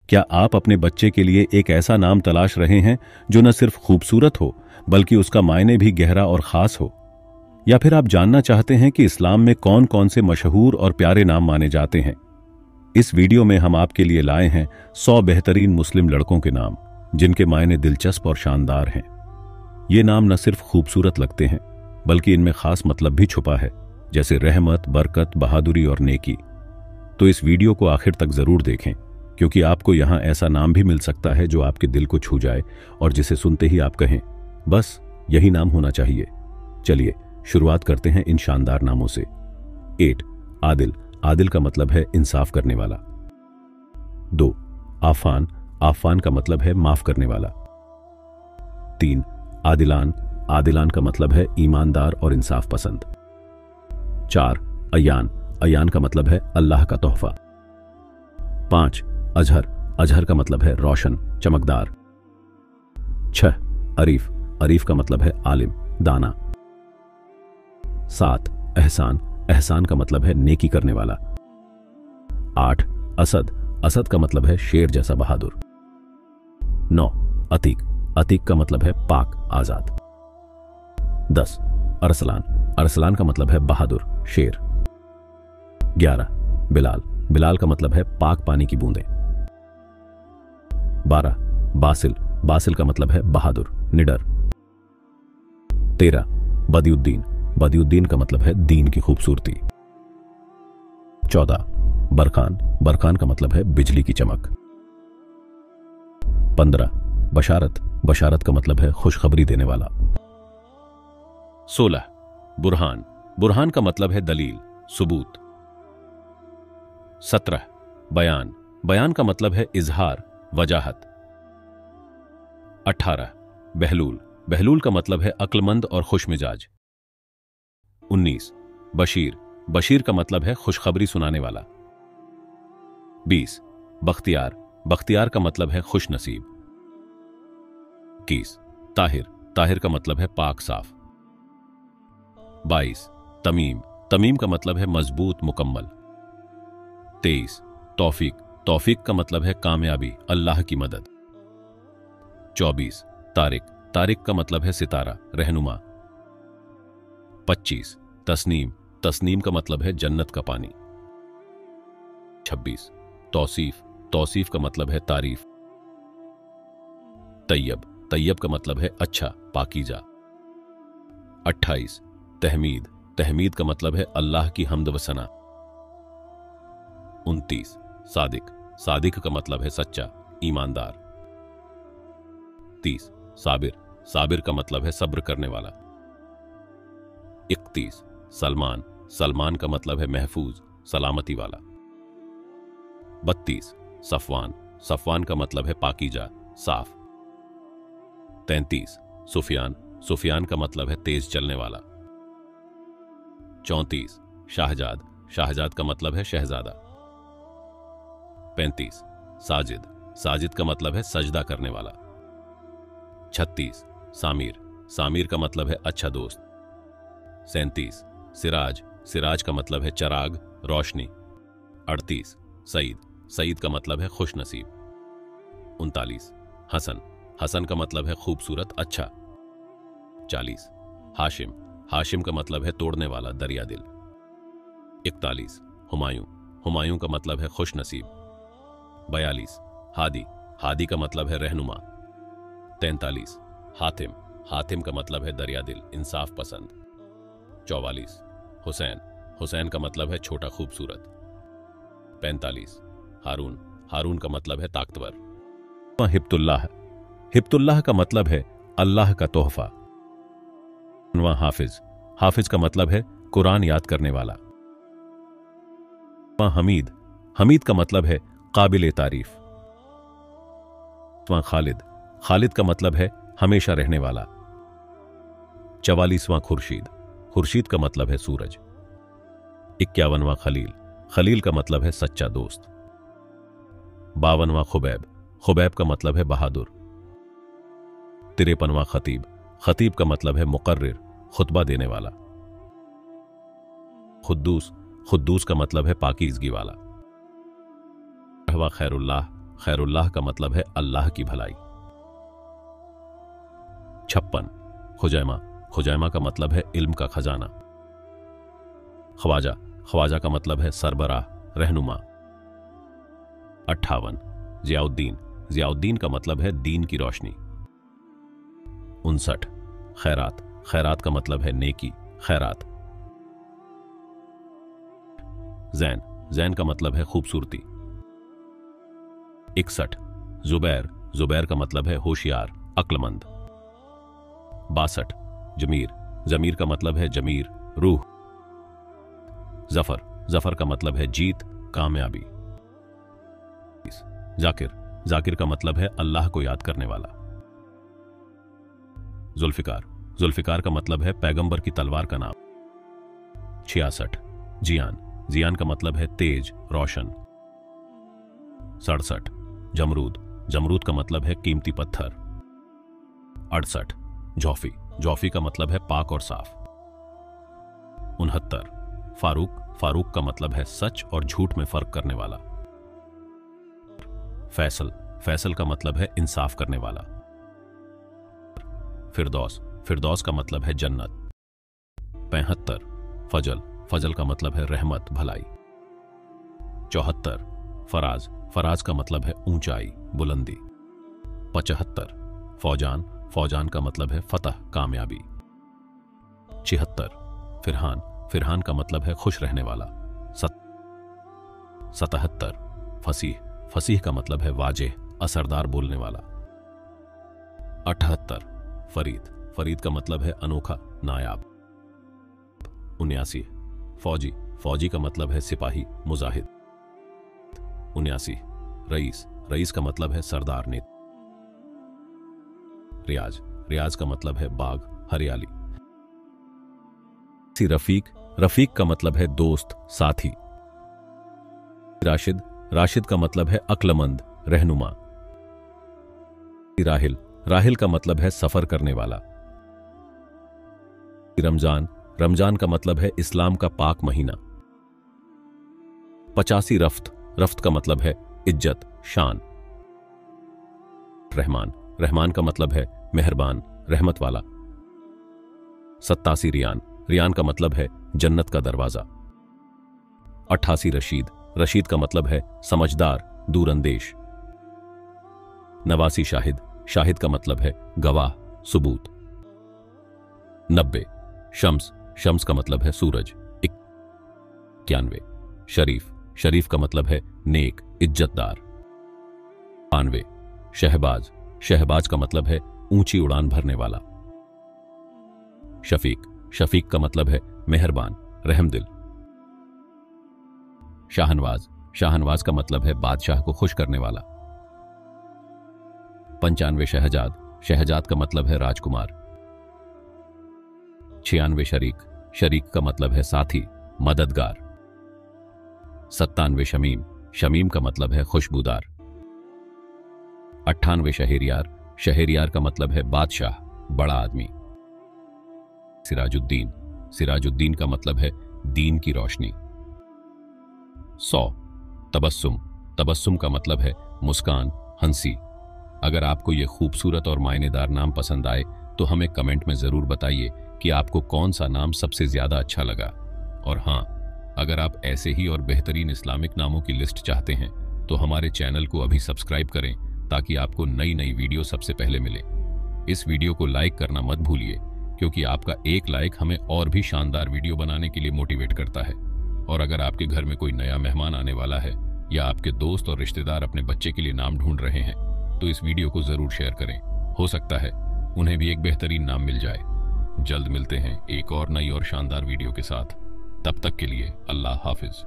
क्या आप अपने बच्चे के लिए एक ऐसा नाम तलाश रहे हैं जो न सिर्फ खूबसूरत हो बल्कि उसका मायने भी गहरा और खास हो? या फिर आप जानना चाहते हैं कि इस्लाम में कौन कौन से मशहूर और प्यारे नाम माने जाते हैं? इस वीडियो में हम आपके लिए लाए हैं 100 बेहतरीन मुस्लिम लड़कों के नाम जिनके मायने दिलचस्प और शानदार हैं। ये नाम न सिर्फ खूबसूरत लगते हैं बल्कि इनमें खास मतलब भी छुपा है, जैसे रहमत, बरकत, बहादुरी और नेकी। तो इस वीडियो को आखिर तक जरूर देखें, क्योंकि आपको यहां ऐसा नाम भी मिल सकता है जो आपके दिल को छू जाए और जिसे सुनते ही आप कहें, बस यही नाम होना चाहिए। चलिए शुरुआत करते हैं इन शानदार नामों से। 8 आदिल। आदिल का मतलब है इंसाफ करने वाला। 2 आफान। आफान का मतलब है माफ करने वाला। 3 आदिलान। आदिलान का मतलब है ईमानदार और इंसाफ पसंद। 4 अयान। अयान का मतलब है अल्लाह का तोहफा। 5 अजहर। अजहर का मतलब है रोशन, चमकदार। 6 अरीफ। अरीफ का मतलब है आलिम, दाना। 7 एहसान। एहसान का मतलब है नेकी करने वाला। 8 असद। असद का मतलब है शेर जैसा बहादुर। 9 अतीक। अतीक का मतलब है पाक, आजाद। 10 अरसलान। अरसलान का मतलब है बहादुर, शेर। 11 बिलाल। बिलाल का मतलब है पाक पानी की बूंदें। 12 बासिल। बासिल का मतलब है बहादुर, निडर। 13 बदियुद्दीन। बदियुद्दीन का मतलब है दीन की खूबसूरती। 14 बरखान। बरखान का मतलब है बिजली की चमक। 15 बशारत। बशारत का मतलब है खुशखबरी देने वाला। 16 बुरहान। बुरहान का मतलब है दलील, सबूत। 17 बयान। बयान का मतलब है इजहार, वजाहत। 18 बहलूल। बहलूल का मतलब है अक्लमंद और खुशमिजाज। 19 बशीर। बशीर का मतलब है खुशखबरी सुनाने वाला। 20 बख्तियार। बख्तियार का मतलब है खुश नसीब। 21 ताहिर। ताहिर का मतलब है पाक साफ। 22 तमीम। तमीम का मतलब है मजबूत, मुकम्मल। 23 तौफीक। तौफीक का मतलब है कामयाबी, अल्लाह की मदद। 24 तारिक। तारिक का मतलब है सितारा, रहनुमा। 25 तस्नीम। तस्नीम का मतलब है जन्नत का पानी। 26 तौसीफ। तौसीफ का मतलब है तारीफ। तैयब। तैयब का मतलब है अच्छा, पाकीजा। 28 तहमीद। तहमीद का मतलब है अल्लाह की हम्द व सना। 29 सादिक। सादिक का मतलब है सच्चा, ईमानदार। 30 साबिर। साबिर का मतलब है सब्र करने वाला। 31 सलमान। सलमान का मतलब है महफूज, सलामती वाला। 32 सफवान। सफवान का मतलब है पाकीजा, साफ। 33 सुफियान। सुफियान का मतलब है तेज चलने वाला। 34 शाहजाद। शाहजाद का मतलब है शहजादा। 35 साजिद। साजिद का मतलब है सजदा करने वाला। 36 सामिर। सामिर का मतलब है अच्छा दोस्त। 37 सिराज। सिराज का मतलब है चराग, रोशनी। 38 सईद। सईद का मतलब है खुश नसीब। 39 हसन। हसन का मतलब है खूबसूरत, अच्छा। 40 हाशिम। हाशिम का मतलब है तोड़ने वाला, दरिया दिल। 41 हुमायूं। हुमायूं का मतलब है खुश नसीब। 42 हादी। हादी का मतलब है रहनुमा। 43 हातिम। हातिम का मतलब है दरिया दिल, इंसाफ पसंद। 44 हुसैन। हुसैन का मतलब है छोटा, खूबसूरत। 45 हारून। हारून का मतलब है ताकतवर। हिब्तुल्लाह। हिब्तुल्लाह का मतलब है अल्लाह का तोहफा। हाफिज। हाफिज का मतलब है कुरान याद करने वाला। हमीद। हमीद का मतलब है काबिल तारीफ। खालिद। खालिद का मतलब है हमेशा रहने वाला। 44वां खुर्शीद। खुर्शीद का मतलब है सूरज। 51वां खलील। खलील का मतलब है सच्चा दोस्त। 52वां खुबैब। खुबैब का मतलब है बहादुर। 53वां खतीब। खतीब का मतलब है मुकर्रिर, खुतबा देने वाला। खुद्दूस। खुद्दूस का मतलब है पाकीज़गी वाला। खैरुल्लाह। खैरुल्लाह का मतलब है अल्लाह की भलाई। 56 खुजैमा, खुजैमा का मतलब है इल्म का खजाना। ख्वाजा, ख्वाजा का मतलब है सरबराह, रहनुमा। 58 जियाउद्दीन, जियाउद्दीन का मतलब है दीन की रोशनी। 59 खैरात, खैरात का मतलब है नेकी, खैरात। जैन, जैन का मतलब है खूबसूरती। 61 जुबैर, जुबैर का मतलब है होशियार, अक्लमंद। 62 जमीर, जमीर का मतलब है जमीर, रूह। जफर, जफर का मतलब है जीत, कामयाबी। जाकिर, जाकिर का मतलब है अल्लाह को याद करने वाला। जुल्फिकार, जुल्फिकार का मतलब है पैगंबर की तलवार का नाम। 66 जियान, जियान का मतलब है तेज, रोशन। 67 जमरूद, जमरूद का मतलब है कीमती पत्थर। 68 जौफी, जौफी का मतलब है पाक और साफ। 69 फारूक, फारूक का मतलब है सच और झूठ में फर्क करने वाला। फैसल, फैसल का मतलब है इंसाफ करने वाला। फिरदौस, फिरदौस का मतलब है जन्नत। 75 फजल, फजल का मतलब है रहमत, भलाई। 74 फराज, फराज का मतलब है ऊंचाई, बुलंदी। 75 फौजान, फौजान का मतलब है फतह, कामयाबी। 76 फिरहान, फिरहान का मतलब है खुश रहने वाला। 77 फसीह, फसीह का मतलब है वाजेह, असरदार बोलने वाला। 78 फरीद, फरीद का मतलब है अनोखा, नायाब। 79 फौजी, फौजी का मतलब है सिपाही, मुजाहिद। 79 रईस, रईस का मतलब है सरदार, नेता। रियाज, रियाज का मतलब है बाग, हरियाली। रफीक, रफीक का मतलब है दोस्त, साथी। राशिद, राशिद का मतलब है अक्लमंद, रहनुमा। राहिल, राहिल का मतलब है सफर करने वाला। रमजान, रमजान का मतलब है इस्लाम का पाक महीना। 85 रफ्त, रफ्त का मतलब है इज्जत, शान। रहमान, रहमान का मतलब है मेहरबान, रहमत वाला। 87 रियान, रियान का मतलब है जन्नत का दरवाजा। 88 रशीद, रशीद का मतलब है समझदार, दूरंदेश। 89 शाहिद, शाहिद का मतलब है गवाह, सबूत। 90 शम्स, शम्स का मतलब है सूरज। 91 शरीफ, शरीफ का मतलब है नेक, इज्जतदार। 92 शहबाज, शहबाज का मतलब है ऊंची उड़ान भरने वाला। शफीक, शफीक का मतलब है मेहरबान, रहमदिल। शाहनवाज, शाहनवाज का मतलब है बादशाह को खुश करने वाला। 95 शहजाद, शहजाद का मतलब है राजकुमार। 96 शरीक, शरीक का मतलब है साथी, मददगार। 97 शमीम, शमीम का मतलब है खुशबूदार। 98 शहरियार, शहरियार का मतलब है बादशाह, बड़ा आदमी। सिराजुद्दीन, सिराजुद्दीन का मतलब है दीन की रोशनी। 100 तबस्सुम, तबस्सुम का मतलब है मुस्कान, हंसी। अगर आपको ये खूबसूरत और मायनेदार नाम पसंद आए तो हमें कमेंट में जरूर बताइए कि आपको कौन सा नाम सबसे ज्यादा अच्छा लगा। और हाँ, अगर आप ऐसे ही और बेहतरीन इस्लामिक नामों की लिस्ट चाहते हैं तो हमारे चैनल को अभी सब्सक्राइब करें ताकि आपको नई नई वीडियो सबसे पहले मिले। इस वीडियो को लाइक करना मत भूलिए, क्योंकि आपका एक लाइक हमें और भी शानदार वीडियो बनाने के लिए मोटिवेट करता है। और अगर आपके घर में कोई नया मेहमान आने वाला है या आपके दोस्त और रिश्तेदार अपने बच्चे के लिए नाम ढूंढ रहे हैं तो इस वीडियो को जरूर शेयर करें। हो सकता है उन्हें भी एक बेहतरीन नाम मिल जाए। जल्द मिलते हैं एक और नई और शानदार वीडियो के साथ। तब तक के लिए अल्लाह हाफिज।